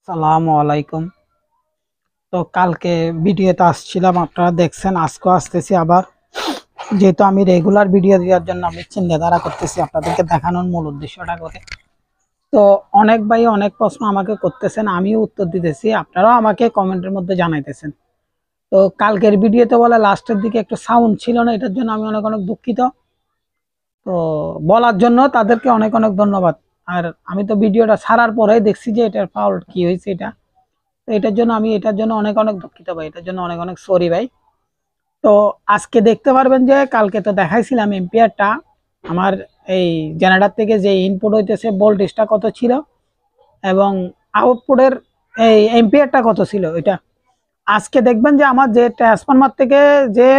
সালামু আলাইকুম। তো কালকে ভিডিওতে আসছিলাম, আপনারা দেখছেন। আজকে আসতেছি আবার, যেহেতু আমি রেগুলার ভিডিও দেওয়ার জন্য আমি চিন্তাধারা করতেছি আপনাদেরকে দেখানোর মূল উদ্দেশ্যটা করে। তো অনেক ভাই অনেক প্রশ্ন আমাকে করতেছেন, আমিও উত্তর দিতেছি, আপনারাও আমাকে কমেন্টের মধ্যে জানাইতেছেন। তো কালকের ভিডিওতে বলে লাস্টের দিকে একটু সাউন্ড ছিল না, এটার জন্য আমি অনেক অনেক দুঃখিত। তো বলার জন্য তাদেরকে অনেক অনেক ধন্যবাদ। আর আমি তো ভিডিওটা ছাড়ার পরেই দেখছি যে এটার ফাউল কি হয়েছে, এটার জন্য অনেক অনেক দুঃখিত ভাই, এটার জন্য অনেক অনেক সরি ভাই। তো আজকে দেখতে পারবেন যে কালকে তো দেখাইছিলাম এম্পিয়ারটা আমার এই জেনারেটর থেকে যে ইনপুট হইতেছে ভোল্টেজটা কত ছিল এবং আউটপুটের এই এম্পিয়ারটা কত ছিল এটা। আজকে দেখবেন যে আমার যে ট্রান্সফরমার থেকে যে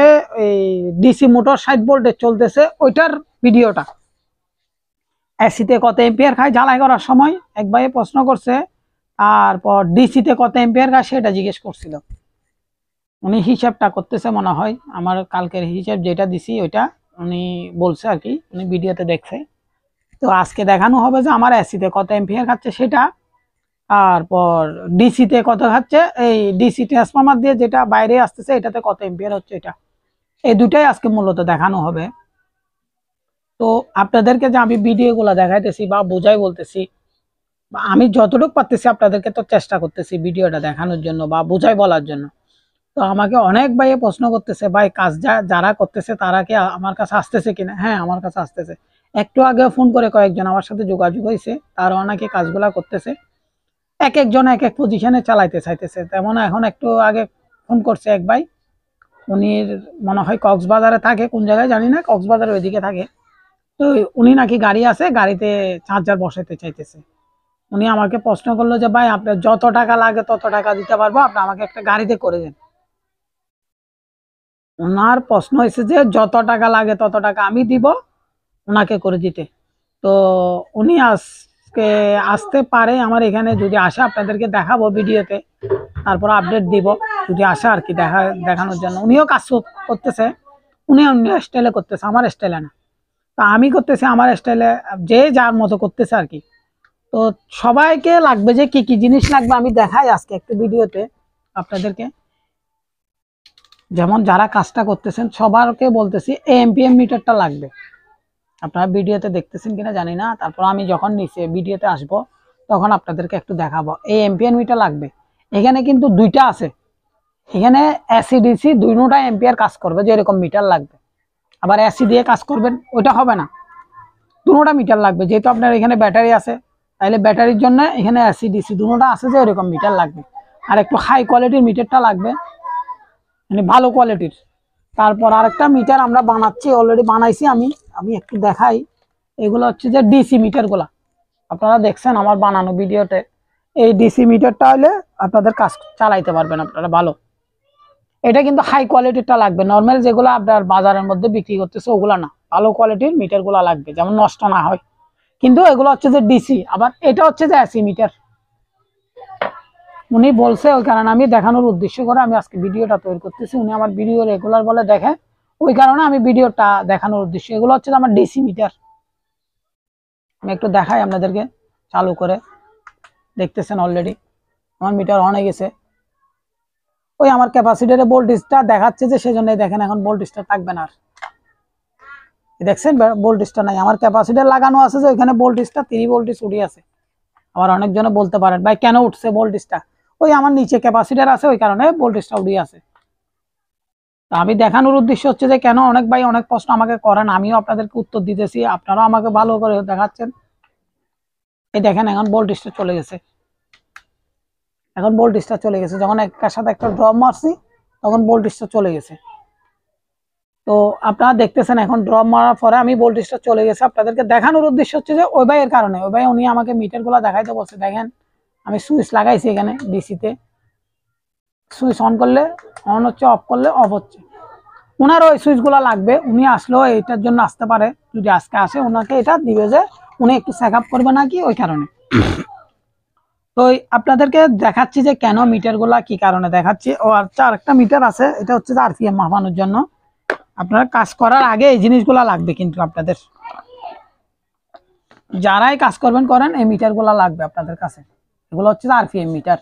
এই ডিসি মোটর 60 ভোল্টেজ চলতেছে ওইটার ভিডিওটা। এসিতে কত এম্পিয়ার খায় জ্বালাই করার সময় এক ভাই প্রশ্ন করছে, তারপর ডিসিতে কত এম্পিয়ার খায় সেটা জিজ্ঞেস করছিল। উনি হিসাবটা করতেছে মনে হয়, আমার কালকের হিসাব যেটা দিছি ওইটা উনি বলছে আর কি, উনি ভিডিওতে দেখছে। তো আজকে দেখানো হবে যে আমার এসিতে কত এম্পিয়ার খাচ্ছে সেটা, তারপর ডিসিতে কত খাচ্ছে, এই ডিসি ট্রান্সফরমার দিয়ে যেটা বাইরে আসতেছে এটাতে কত এম্পিয়ার হচ্ছে এটা। এই দুটাই আজকে মূলত দেখানো হবে। তো আপনাদেরকে যে আমি ভিডিওগুলো দেখাইতেছি বা বোঝাই বলতেছি, বা আমি যতটুকু পারতেছি আপনাদেরকে তো চেষ্টা করতেছি ভিডিওটা দেখানোর জন্য বা বোঝাই বলার জন্য। তো আমাকে অনেক ভাই প্রশ্ন করতেছে, ভাই কাজ যারা করতেছে তারা কি আমার কাছে আসতেছে কিনা। হ্যাঁ, আমার কাছে আসতেছে। একটু আগে ফোন করে কয়েকজন আমার সাথে যোগাযোগ হয়েছে, তারাও নাকি কাজগুলা করতেছে। এক একজন এক এক পজিশনে চালাইতে চাইতেছে। তেমন এখন একটু আগে ফোন করছে এক ভাই, উনি মনে হয় কক্সবাজারে থাকে, কোন জায়গায় জানি না, কক্সবাজারের ওইদিকে থাকে। তো উনি নাকি গাড়ি আছে, গাড়িতে চার্জার বসাইতে চাইতেছে। উনি আমাকে প্রশ্ন করলো যে ভাই আপনার যত টাকা লাগে তত টাকা দিতে পারবো, আপনি আমাকে একটা গাড়িতে করে দেন। ওনার প্রশ্ন হয়েছে যে যত টাকা লাগে তত টাকা আমি দিব ওনাকে করে দিতে। তো উনি আজকে আসতে পারে আমার এখানে, যদি আসে আপনাদেরকে দেখাবো ভিডিওতে, তারপর আপডেট দিব যদি আসে আর কি, দেখানোর জন্য। উনিও কাজ করতেছে, উনি অন্য স্টাইলে করতেছে, আমার স্টাইলে না। তা আমি করতেছি আমার স্টাইলে, যে যার মতো করতেছে আর কি। তো সবাইকে লাগবে যে কি কি জিনিস লাগবে আমি দেখাই আজকে একটু ভিডিওতে আপনাদেরকে। যেমন যারা কাজটা করতেছেন সবারকে বলতেছি এএমপিএম মিটারটা লাগবে। আপনারা ভিডিওতে দেখতেছেন কিনা জানি না, তারপর আমি যখন নিচে ভিডিওতে আসব তখন আপনাদেরকে একটু দেখাবো। এই এম্পিয়ার মিটার লাগবে। এখানে কিন্তু দুইটা আছে, এখানে এসি ডিসি দুইটা এম্পিয়ার কাজ করবে, যে এরকম মিটার লাগবে। আবার এসি দিয়ে কাজ করবেন ওইটা হবে না, দুটোটা মিটার লাগবে। যেহেতু আপনার এখানে ব্যাটারি আছে, তাহলে ব্যাটারির জন্য এখানে এসি ডিসি দুটোটা আছে, যে এরকম মিটার লাগবে। আর একটু হাই কোয়ালিটির মিটারটা লাগবে, মানে ভালো কোয়ালিটির। তারপর আরেকটা মিটার আমরা বানাচ্ছি, অলরেডি বানাইছি আমি, আমি একটু দেখাই। এগুলো হচ্ছে যে ডিসি মিটার গুলা, আপনারা দেখছেন আমার বানানো ভিডিওতে। এই ডিসি মিটারটা হলে আপনাদের কাজ চালাইতে পারবেন আপনারা ভালো। এটা কিন্তু হাই কোয়ালিটিরটা লাগবে, নর্মাল যেগুলো আপনার বাজারের মধ্যে বিক্রি করতেছে ওগুলা না, ভালো কোয়ালিটির মিটার গুলা লাগবে, যেমন নষ্ট না হয়। কিন্তু এগুলো হচ্ছে যে ডিসি, আবার এটা হচ্ছে যে এসি মিটার। উনি বলছে, ওই কারণে আমি দেখানোর উদ্দেশ্য করে আমি আজকে ভিডিওটা তৈরি করতেছি। উনি আমার ভিডিও রেগুলার বলে দেখে, ওই কারণে আমি ভিডিওটা দেখানোর উদ্দেশ্য। এগুলো হচ্ছে আমার ডিসি মিটার। আমি একটু দেখাই আপনাদেরকে চালু করে, দেখতেছেন অলরেডি আমার মিটার অন হয়ে গেছে। ওই আমার ক্যাপাসিটরে ভোল্টেজটা দেখাচ্ছে যে, সেজন্য দেখেন এখন ভোল্টেজটা থাকবে না। আর দেখছেন ভোল্টেজটা নাই, আমার ক্যাপাসিটর লাগানো আছে যে ওইখানে ভোল্টেজটা 3 ভোল্টেজ উঠে আছে। আবার অনেকজনে বলতে পারেন ভাই কেন উঠছে ভোল্টেজটা, ওই আমার নিচে ক্যাপাসিটর আছে ওই কারণে ভোল্টেজটা উঠে আছে। তা আমি দেখানোর উদ্দেশ্য হচ্ছে যে কেন অনেক ভাই অনেক প্রশ্ন আমাকে করেন, আমিও আপনাদেরকে উত্তর দিতেছি, আপনারাও আমাকে ভালো করে দেখাচ্ছেন। এই দেখেন এখন ভোল্টেজটা চলে গেছে, এখন ভোল্টেজটা চলে গেছে, যখন একটার সাথে একটা ড্রপ মারছি তখন ভোল্টেজটা চলে গেছে। তো আপনারা দেখতেছেন এখন ড্রপ মারার পরে আমি ভোল্টেজটা চলে গেছে। আপনাদেরকে দেখানোর উদ্দেশ্য হচ্ছে যে ওই ভাইয়ের কারণে, ওই ভাই উনি আমাকে মিটার গুলা দেখাইতে বলছে। দেখেন আমি সুইচ লাগাইছি এখানে ডিসিতে, সুইচ অন করলে অন হচ্ছে, অফ করলে অফ হচ্ছে। ওনার ওই সুইচ গুলা লাগবে, উনি আসলেও এইটার জন্য আসতে পারে, যদি আজকে আসে ওনাকে এটা দিবে যে উনি একটু চেক আপ করবে নাকি, ওই কারণে। তো আপনাদেরকে দেখাচ্ছি যে কেন মিটার গুলা কি কারণে দেখাচ্ছি। ও আচ্ছা, আরেকটা মিটার আছে, এটা হচ্ছে যে আরপিএম মাপানোর জন্য। আপনারা কাজ করার আগে এই জিনিসগুলা লাগবে, কিন্তু আপনাদের যারাই কাজ করবেন করেন এই মিটার গুলা লাগবে আপনাদের কাছে। এগুলো হচ্ছে আরপিএম মিটার,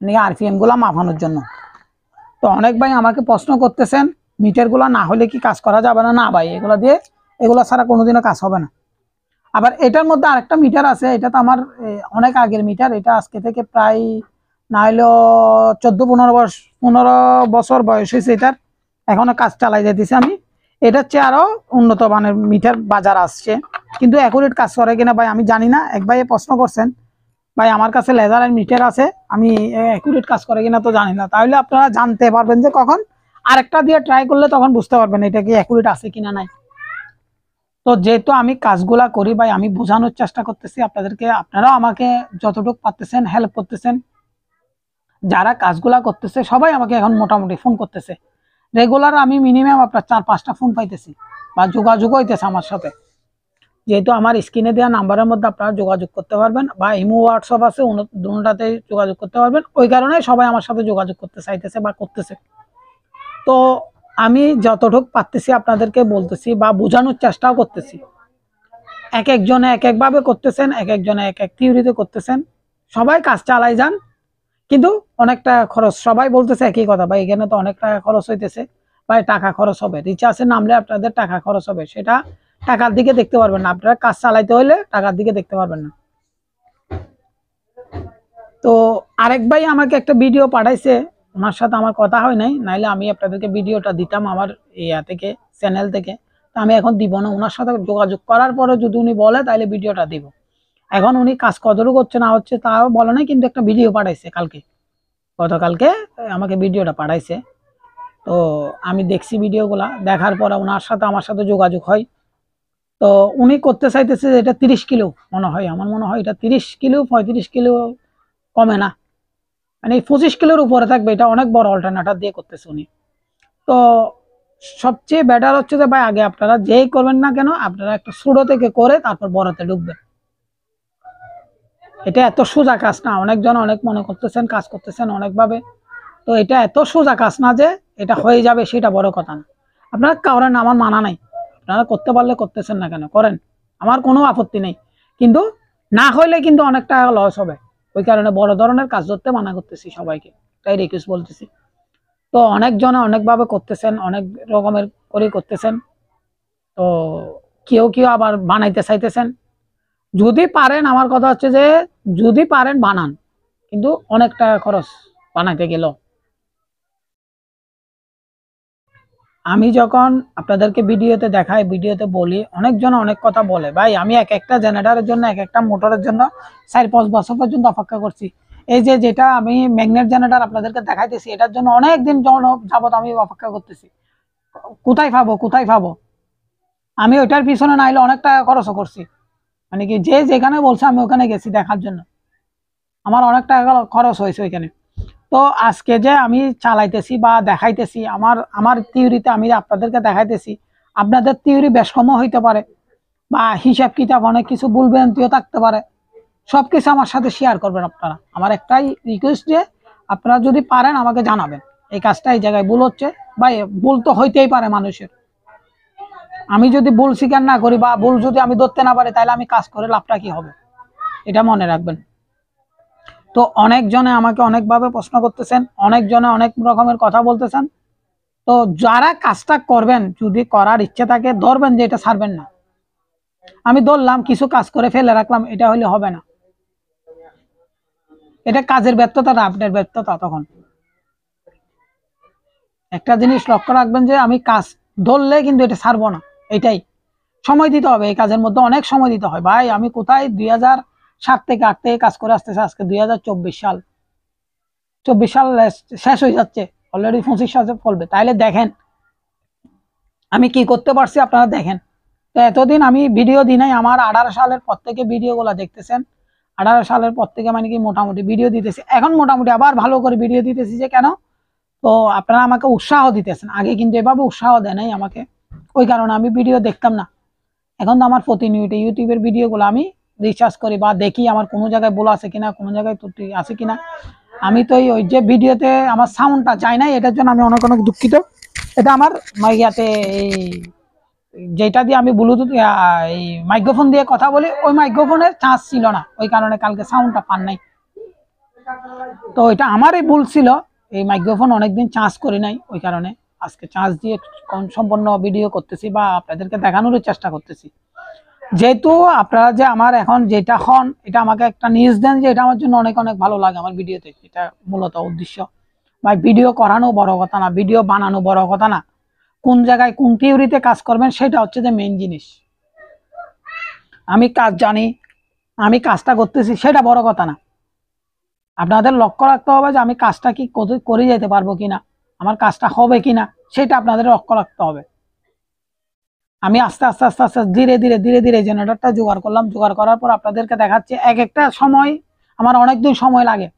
মানে আরপিএম গুলা মাপানোর জন্য। তো অনেক ভাই আমাকে প্রশ্ন করতেছেন মিটার গুলা না হলে কি কাজ করা যাবে না? না ভাই, এগুলো দিয়ে এগুলো ছাড়া কোনোদিনও কাজ হবে না। আবার এটার মধ্যে আরেকটা মিটার আছে, এটা তো আমার অনেক আগের মিটার, এটা আজকে থেকে প্রায় না হলেও 14-15 বছর বয়স হয়েছে এটার, এখনো কাজ চালাই যেতেছি আমি। এটা হচ্ছে আরো উন্নত মানের মিটার বাজার আসছে, কিন্তু অ্যাকুরেট কাজ করে কিনা ভাই আমি জানি না। এক ভাই প্রশ্ন করছেন ভাই আমার কাছে লেজারের মিটার আছে, আমি অ্যাকুরেট কাজ করে কিনা তো জানি না। তাহলে আপনারা জানতে পারবেন যে কখন আরেকটা দিয়ে ট্রাই করলে তখন বুঝতে পারবেন এটা কি অ্যাকুরেট আছে কিনা নাই। তো যেহেতু আমি কাজগুলা করি ভাই, আমি বোঝানোর চেষ্টা করতেছি আপনাদেরকে, আপনারাও আমাকে যতটুকু পারতেছেন হেল্প করতেছেন। যারা কাজগুলা করতেছে সবাই আমাকে এখন মোটামুটি ফোন করতেছে রেগুলার, আমি মিনিমাম আপনার 4-5টা ফোন পাইতেছি বা যোগাযোগ হইতেছে আমার সাথে। যেহেতু আমার স্ক্রিনে দেওয়া নাম্বারের মধ্যে আপনারা যোগাযোগ করতে পারবেন, বা ইমো হোয়াটসঅ্যাপ আছে, দুটাতে যোগাযোগ করতে পারবেন। ওই কারণে সবাই আমার সাথে যোগাযোগ করতে চাইতেছে বা করতেছে। তো আমি যতটুকু পারতেছি আপনাদেরকে বলতেছি বা বোঝানোর চেষ্টাও করতেছি। এক একজনে এক একভাবে করতেছেন, এক একজনে এক এক থিওরিতে করতেছেন, সবাই কাজ চালাই যান, কিন্তু অনেক টাকা খরচ। সবাই বলতেছে একই কথা, ভাই এখানে তো অনেক টাকা খরচ হইতেছে, ভাই টাকা খরচ হবে, রিচার্জে নামলে আপনাদের টাকা খরচ হবে, সেটা টাকার দিকে দেখতে পারবেন না। আপনারা কাজ চালাইতে হলে টাকার দিকে দেখতে পারবেন না। তো আরেক ভাই আমাকে একটা ভিডিও পাঠাইছে, ওনার সাথে আমার কথা হয় নাই, নাইলে আমি আপনাদেরকে ভিডিওটা দিতাম আমার ইয়া থেকে, চ্যানেল থেকে। তো আমি এখন দিব না, ওনার সাথে যোগাযোগ করার পরে যদি উনি বলে তাহলে ভিডিওটা দিব। এখন উনি কাজ কতটুকু হচ্ছে না হচ্ছে তাও বলে নাই, কিন্তু একটা ভিডিও পাঠাইছে কালকে, গতকালকে আমাকে ভিডিওটা পাঠাইছে। তো আমি দেখছি ভিডিওগুলা, দেখার পরে ওনার সাথে আমার সাথে যোগাযোগ হয়। তো উনি করতে চাইতেছে যে এটা 30 কিলো মনে হয়, আমার মনে হয় এটা 30 কিলো 35 কিলো কমে না, মানে 25 কিলোর উপরে থাকবে। এটা অনেক বড় অল্টারনেটর দিয়ে করতেছে উনি। তো সবচেয়ে বেটার হচ্ছে যে ভাই আগে আপনারা যেই করবেন না কেন, আপনারা একটা ছোট থেকে করে তারপর বড়তে ঢুকবেন। এটা এত সোজা কাজ না, অনেকজন অনেক মনে করতেছেন, কাজ করতেছেন অনেকভাবে। তো এটা এত সোজা কাজ না যে এটা হয়ে যাবে, সেটা বড় কথা না। আপনারা করেন, আমার মানা নাই, আপনারা করতে পারলে করতেছেন না কেন করেন, আমার কোনো আপত্তি নেই, কিন্তু না হইলে কিন্তু অনেক টাকা লস হবে। ওই কারণে বড় ধরনের কাজ ধরতে মানা করতেছি সবাইকে, তাই রিকোয়েস্ট বলতেছি। তো অনেকজনে অনেকভাবে করতেছেন, অনেক রকমের করে করতেছেন। তো কেউ কেউ আবার বানাইতে চাইতেছেন। যদি পারেন, আমার কথা হচ্ছে যে যদি পারেন বানান, কিন্তু অনেক টাকা খরচ বানাইতে গেল। আমি যখন আপনাদেরকে ভিডিওতে দেখাই, ভিডিওতে বলি, অনেকজন অনেক কথা বলে, ভাই আমি এক একটা জেনারেটরের জন্য, এক একটা মোটরের জন্য 4-5 বছর পর্যন্ত অপেক্ষা করছি। এই যে যেটা আমি ম্যাগনেট জেনারেটর আপনাদেরকে দেখাইতেছি, এটার জন্য অনেক দিন যাবত আমি অপেক্ষা করতেছি, কোথায় পাবো কোথায় পাবো। আমি ওইটার পিছনে না হলে অনেক টাকা খরচও করছি, মানে কি যে যেখানে বলছে আমি ওখানে গেছি দেখার জন্য, আমার অনেক টাকা খরচ হয়েছে ওইখানে। তো আজকে যে আমি চালাইতেছি বা দেখাইতেছি, আমার আমার থিওরিতে আমি আপনাদেরকে দেখাইতেছি, আপনাদের থিওরি বেশ কম হইতে পারে, বা হিসাব কিতাব অনেক কিছু ভুলভ্রান্তিও থাকতে পারে, সবকিছু আমার সাথে শেয়ার করবেন আপনারা। আমার একটাই রিকোয়েস্ট যে আপনারা যদি পারেন আমাকে জানাবেন এই কাজটা এই জায়গায় ভুল হচ্ছে। ভাই ভুল তো হইতেই পারে মানুষের, আমি যদি ভুল স্বীকার না করি বা ভুল যদি আমি ধরতে না পারি, তাহলে আমি কাজ করে লাভটা কি হবে, এটা মনে রাখবেন। তো অনেকজনে আমাকে অনেকভাবে প্রশ্ন করতেছেন, অনেকজনে অনেক রকমের কথা বলতেছেন। তো যারা কাজটা করবেন, যদি করার ইচ্ছে থাকে ধরবেন, যে এটা ছাড়বেন না। আমি ধরলাম কিছু কাজ করে ফেলে রাখলাম, এটা হলে হবে না, এটা কাজের ব্যর্থতা না, আপনার ব্যর্থতা। তখন একটা জিনিস লক্ষ্য রাখবেন যে আমি কাজ ধরলে কিন্তু এটা ছাড়বো না, এটাই সময় দিতে হবে, এই কাজের মধ্যে অনেক সময় দিতে হয়। ভাই আমি কোথায় 2007 থেকে 8 থেকে কাজ করে আসতেছে, আজকে 2024 সাল, 24 সাল শেষ হয়ে যাচ্ছে, অলরেডি 25 সালে ফলবে। তাইলে দেখেন আমি কি করতে পারছি, আপনারা দেখেন। তো এতদিন আমি ভিডিও দিই নাই, আমার 18 সালের পর থেকে ভিডিও গুলা দেখতেছেন, 18 সালের পর থেকে মানে কি মোটামুটি ভিডিও দিতেছি, এখন মোটামুটি আবার ভালো করে ভিডিও দিতেছি। যে কেন, তো আপনারা আমাকে উৎসাহ দিতেছেন, আগে কিন্তু এভাবে উৎসাহ দেয় নাই আমাকে, ওই কারণে আমি ভিডিও দেখতাম না। এখন তো আমার প্রতিনিয়ত ইউটিউবের ভিডিওগুলো আমি রিসার্চ করি বা দেখি আমার কোনো জায়গায় ভুল আছে কিনা, কোনো জায়গায় ত্রুটি আছে কিনা। আমি তো ওই যে ভিডিওতে আমার সাউন্ডটা যায় নাই, এটার জন্য আমি অনেক অনেক দুঃখিত। এটা আমার ইয়াতে এই যেটা দিয়ে আমি ব্লুটুথ এই মাইক্রোফোন দিয়ে কথা বলি, ওই মাইক্রোফোনের চার্জ ছিল না, ওই কারণে কালকে সাউন্ডটা পান নাই। তো এটা আমারই ভুল ছিল, এই মাইক্রোফোন অনেকদিন চার্জ করি নাই, ওই কারণে আজকে চার্জ দিয়ে সম্পূর্ণ ভিডিও করতেছি বা আপনাদেরকে দেখানোর চেষ্টা করতেছি। যেহেতু আপনারা যে আমার এখন যেটা হন, এটা আমাকে একটা নিউজ দেন যে এটা আমার জন্য অনেক অনেক ভালো লাগে আমার ভিডিওতে, এটা মূলত উদ্দেশ্য। বা ভিডিও করানো বড় কথা না, ভিডিও বানানো বড় কথা না, কোন জায়গায় কোন থিওরিতে কাজ করবেন সেটা হচ্ছে যে মেইন জিনিস। আমি কাজ জানি, আমি কাজটা করতেছি, সেটা বড় কথা না। আপনাদের লক্ষ্য রাখতে হবে যে আমি কাজটা কি করে যেতে পারবো কিনা, আমার কাজটা হবে কিনা, সেটা আপনাদের লক্ষ্য রাখতে হবে। আমি আস্তে আস্তে আস্তে আস্তে ধীরে ধীরে ধীরে ধীরে জেনারেটরটা জোগাড় করলাম, জোগাড় করার পর আপনাদেরকে দেখাচ্ছি। এক একটা সময় আমার অনেক দিন সময় লাগে,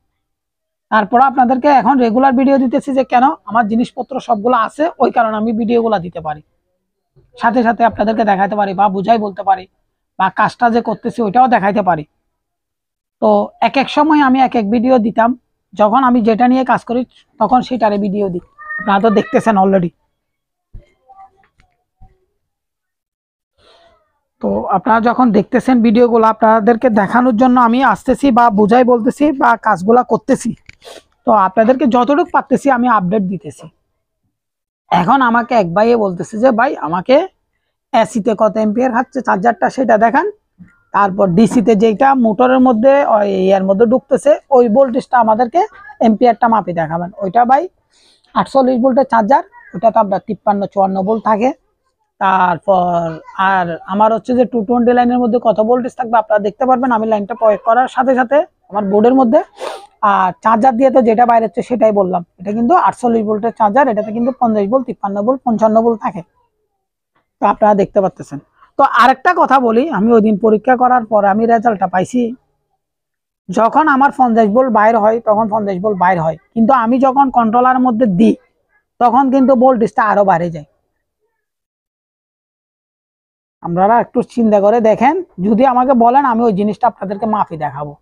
তারপর আপনাদেরকে এখন রেগুলার ভিডিও দিতেছি যে কেন, আমার জিনিসপত্র সবগুলো আছে, ওই কারণে আমি ভিডিওগুলো দিতে পারি, সাথে সাথে আপনাদেরকে দেখাতে পারি বা বুঝাই বলতে পারি, বা কাজটা যে করতেছি ওইটাও দেখাইতে পারি। তো এক এক সময় আমি এক এক ভিডিও দিতাম, যখন আমি যেটা নিয়ে কাজ করি তখন সেটারে ভিডিও দিই, আপনারা তো দেখতেছেন অলরেডি। তো আপনারা যখন দেখতেছেন ভিডিওগুলো, আপনাদেরকে দেখানোর জন্য আমি আসতেছি বা বুঝাই বলতেছি বা কাজগুলা করতেছি। তো আপনাদেরকে যতটুকু পারতেছি আমি আপডেট দিতেছি। এখন আমাকে এক ভাইয়ে বলতেছে যে ভাই আমাকে এসিতে কত এম্পিয়ার খাচ্ছে চার্জারটা সেটা দেখান, তারপর ডিসিতে যেটা মোটরের মধ্যে এর মধ্যে ঢুকতেছে ওই ভোল্টেজটা আমাদেরকে এম্পিয়ারটা মাপি দেখাবেন। ওইটা ভাই 48 ভোল্টের চার্জার, ওটা তো আপনার 53-54 ভোল্ট থাকে। তারপর আর আমার হচ্ছে যে 220 লাইনের মধ্যে কত ভোল্টেজ থাকবে আপনারা দেখতে পারবেন আমি লাইনটা প্রয়োগ করার সাথে সাথে আমার বোর্ডের মধ্যে। আর চার্জার দিয়ে তো যেটা বাইরে হচ্ছে সেটাই বললাম, এটা কিন্তু 48 ভোল্টের চার্জার, এটাতে কিন্তু 50 ভোল্ট, 53 ভোল্ট, 55 ভোল্ট থাকে, তো আপনারা দেখতে পাচ্ছেন। তো আরেকটা কথা বলি, আমি ওই দিন পরীক্ষা করার পর আমি রেজাল্টটা পাইছি, যখন আমার 50 ভোল্ট বাইর হয় তখন 50 ভোল্ট বাইর হয়, কিন্তু আমি যখন কন্ট্রোলার মধ্যে দিই তখন কিন্তু ভোল্টেজটা আরো বাইরে যায়। আপনারা একটু চিন্তা করে দেখেন, যদি আমাকে বলেন আমি ওই জিনিসটা আপনাদেরকে মাফি দেখাবো,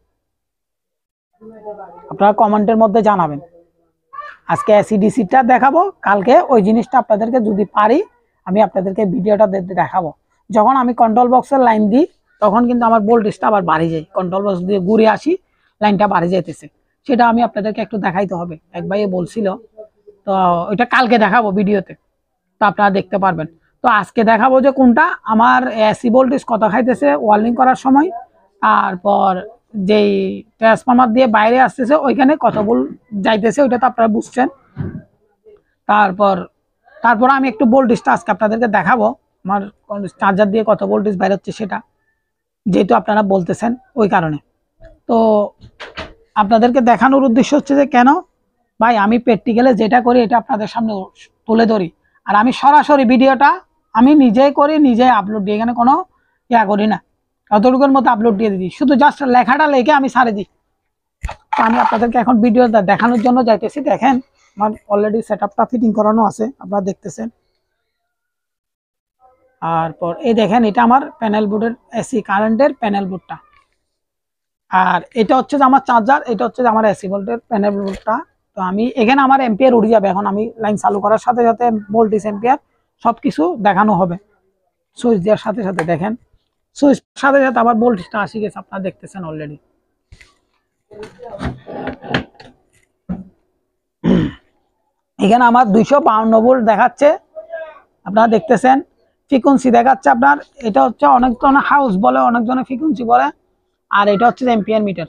আপনারা কমেন্টের মধ্যে জানাবেন। আজকে এসিডিসিটা দেখাবো, কালকে ওই জিনিসটা আপনাদেরকে যদি পারি আমি আপনাদেরকে ভিডিওটা দেখাবো। যখন আমি কন্ট্রোল বক্সের লাইন দিই তখন কিন্তু আমার ভোল্টেজটা আবার বাড়ে যায়, কন্ট্রোল বক্স দিয়ে ঘুরে আসি লাইনটা বাড়ে যাইতেছে, সেটা আমি আপনাদেরকে একটু দেখাইতে হবে। এক ভাইয়ে বলছিল, তো ওইটা কালকে দেখাবো ভিডিওতে, তো আপনারা দেখতে পারবেন। তো আজকে দেখাবো যে কোনটা আমার এসি ভোল্টেজ কত খাইতেছে ওয়ার্লিং করার সময়, তারপর যেই ট্রান্সফরমার দিয়ে বাইরে আসতেছে ওইখানে কত ভোল্ট যাইতেছে ওইটা তো আপনারা বুঝছেন। তারপর তারপর আমি একটু ভোল্টেজটা আজকে আপনাদেরকে দেখাবো, আমার চার্জার দিয়ে কত ভোল্টেজ বাইরে হচ্ছে সেটা, যেহেতু আপনারা বলতেছেন ওই কারণে। তো আপনাদেরকে দেখানোর উদ্দেশ্য হচ্ছে যে কেন ভাই আমি প্র্যাকটিক্যালে যেটা করি এটা আপনাদের সামনে তুলে ধরি, আর আমি সরাসরি ভিডিওটা আমি নিজেই করি, নিজেই আপলোড দিই, এখানে কোনো ইয়া করি না, অতটুকুর মতো আপলোড দিয়ে দিই, শুধু জাস্ট লেখাটা লিখে আমি ছাড়ে দিই। তো আমি আপনাদেরকে এখন ভিডিওটা দেখানোর জন্য যাইতেছি। দেখেন আমার অলরেডি সেটআপটা ফিটিং করানো আছে, আপনারা দেখতেছেন। তারপর এই দেখেন এটা আমার প্যানেল বোর্ডের এসি কারেন্টের প্যানেল বোর্ডটা, আর এটা হচ্ছে যে আমার চার্জার, এটা হচ্ছে যে আমার এসি ভোল্টের প্যানেল বোর্ডটা। তো আমি এখানে আমার এম্পিয়ার উড়ে যাবে, এখন আমি লাইন চালু করার সাথে সাথে ভোল্টেজ এম্পিয়ার সবকিছু দেখানো হবে সুইচ দেওয়ার সাথে সাথে। দেখেন সুইচ সাথে সাথে আবার ভোল্টেজটা আসি গেছে, আপনারা দেখতেছেন অলরেডি। এখানে আমার 252 ভোল্ট দেখাচ্ছে, আপনারা দেখতেছেন। ফ্রিকোয়েন্সি দেখাচ্ছে আপনার, এটা হচ্ছে অনেকজনে হাউস বলে, অনেকজনে ফ্রিকোয়েন্সি বলে, আর এটা হচ্ছে এম্পিয়ার মিটার।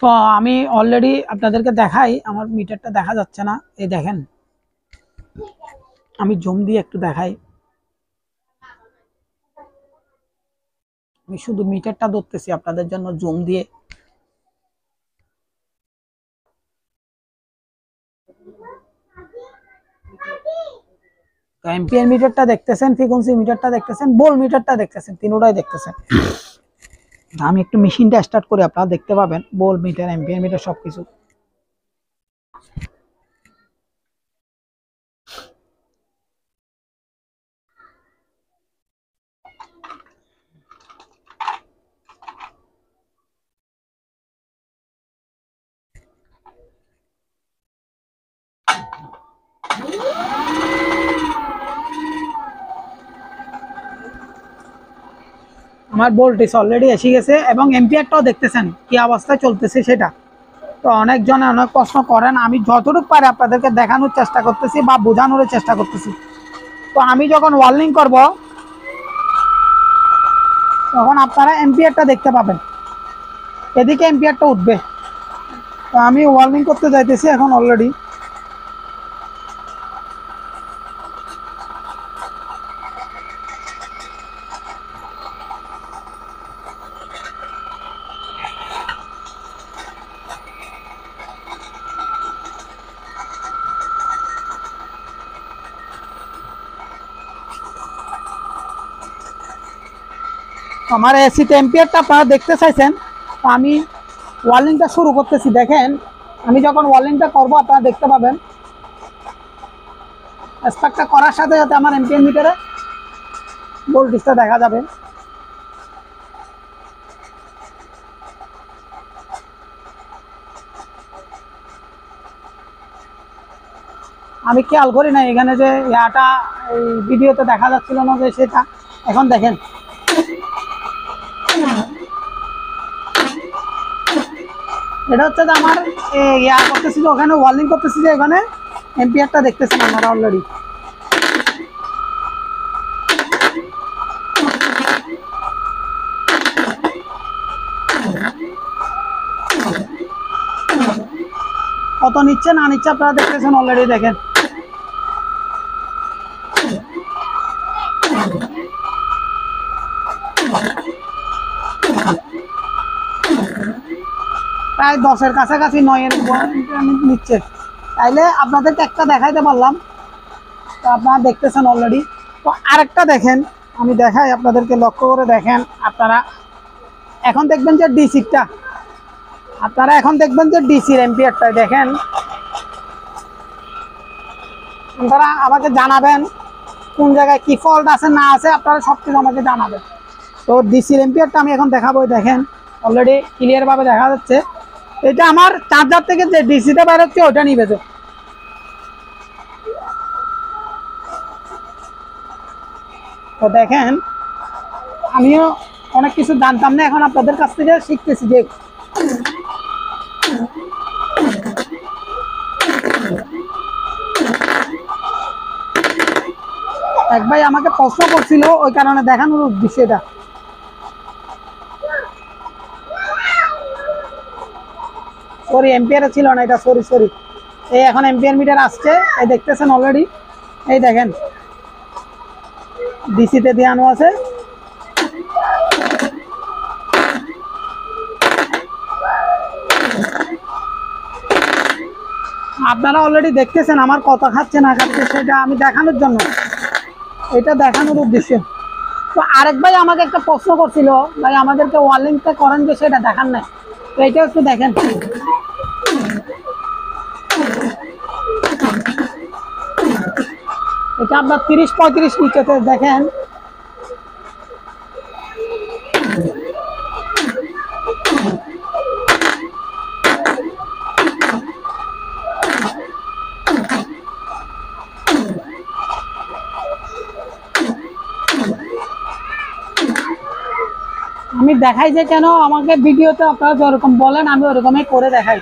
তো আমি অলরেডি আপনাদেরকে দেখাই, আমার মিটারটা দেখা যাচ্ছে না, এই দেখেন আমি জুম দিয়ে একটু দেখাই, আমি শুধু মিটারটা ধরতেছি আপনাদের জন্য জুম দিয়ে। তো এম্পিয়ার মিটারটা দেখতেছেন, ফ্রিকোয়েন্সি মিটারটা দেখতেছেন, ভোল্ট মিটারটা দেখতেছেন, তিনটাই দেখতেছেন। আমি একটু মেশিনটা স্টার্ট করে আপনারা দেখতে পাবেন ভোল্ট মিটার, এম্পিয়ার মিটার সবকিছু। আমার ভোল্টেজ অলরেডি এসে গেছে এবং এম্পিয়ারটাও দেখতেছেন কি অবস্থায় চলতেছে সেটা। তো অনেকজনে অনেক প্রশ্ন করেন, আমি যতটুকু পারি আপনাদেরকে দেখানোর চেষ্টা করতেছি বা বোঝানোর চেষ্টা করতেছি। তো আমি যখন ওয়ার্লিং করব তখন আপনারা এম্পিয়ারটা দেখতে পাবেন, এদিকে এম্পিয়ারটা উঠবে। তো আমি ওয়ার্লিং করতে যাইতেছি এখন অলরেডি। আমার এসিতে এম্পিয়ারটা আপনারা দেখতে চাইছেন, তো আমি ওয়ার্লিংটা শুরু করতেছি। দেখেন আমি যখন ওয়ার্লিংটা করব আপনারা দেখতে পাবেন স্পার্কটা করার সাথে সাথে আমার এম্পিয়ার মিটারে ভোল্টেজটা দেখা যাবে। আমি খেয়াল করি না এখানে যে ইয়াটা এই ভিডিওতে দেখা যাচ্ছিল না, যে সেটা এখন দেখেন। এটা হচ্ছে যে আমার ইয়া করতেছি যে ওখানে ওয়ার্লিং করতেছি, যে এখানে এম্পিয়ারটা দেখতেছেন আপনারা অলরেডি। কত নিচ্ছে না নিচ্ছে আপনারা দেখতেছেন অলরেডি। দেখেন প্রায় 10-এর কাছাকাছি 9-এর নিচ্ছে। তাইলে আপনাদেরকে একটা দেখাইতে পারলাম, তো আপনারা দেখতেছেন অলরেডি। তো আরেকটা দেখেন, আমি দেখাই আপনাদেরকে, লক্ষ্য করে দেখেন আপনারা। এখন দেখবেন যে ডিসিটা, আপনারা এখন দেখবেন যে ডিসির এম্পিয়ারটা দেখেন। আপনারা আমাকে জানাবেন কোন জায়গায় কি ফল্ট আছে না আছে, আপনারা সব কিছু আমাকে জানাবেন। তো ডিসির এম্পিয়ারটা আমি এখন দেখাবো। দেখেন অলরেডি ক্লিয়ারভাবে দেখা যাচ্ছে। এটা আমার চার্জার থেকে যে ডিসিটা বের হচ্ছে ওটা নিবেছে। তো দেখেন আমিও অনেক কিছু জানতাম না, এখন আপনাদের কাছ থেকে শিখতেছি। যে এক ভাই আমাকে প্রশ্ন করছিল, ওই কারণে দেখানোর উদ্দেশ্য এটা। সরি এম্পিয়ারে ছিল না এটা, সরি সরি। এই এখন এম্পিয়ার মিটার আসছে, এই দেখতেছেন অলরেডি। এই দেখেন ডিসিতে দেওয়ানো আছে। আপনারা অলরেডি দেখতেছেন আমার কত খাচ্ছে না খাচ্ছে, সেটা আমি দেখানোর জন্য, এটা দেখানোর উদ্দেশ্য। তো আরেক ভাই আমাকে একটা প্রশ্ন করছিল, ভাই আমাদেরকে ওয়ার্লিংটা করেন যে সেটা দেখান নাই। তো এটা একটু দেখেন। এটা আপনার 30-35 নিচেতে দেখেন। আমি দেখাই যে কেন আমাকে ভিডিওতে আপনারা যেরকম বলেন আমি ওরকমই করে দেখাই।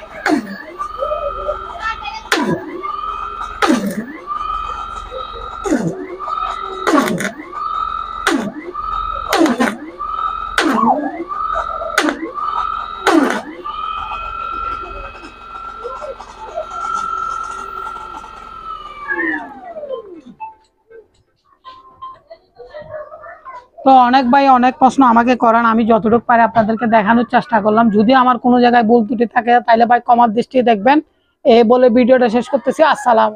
তো অনেক ভাই অনেক প্রশ্ন আমাকে করেন, আমি যতটুকু পারি আপনাদেরকে দেখানোর চেষ্টা করলাম। যদি আমার কোনো জায়গায় ভুল ত্রুটি থাকে তাহলে ভাই ক্ষমার দৃষ্টিতে দেখবেন। এই বলে ভিডিওটা শেষ করতেছি। আসসালাম।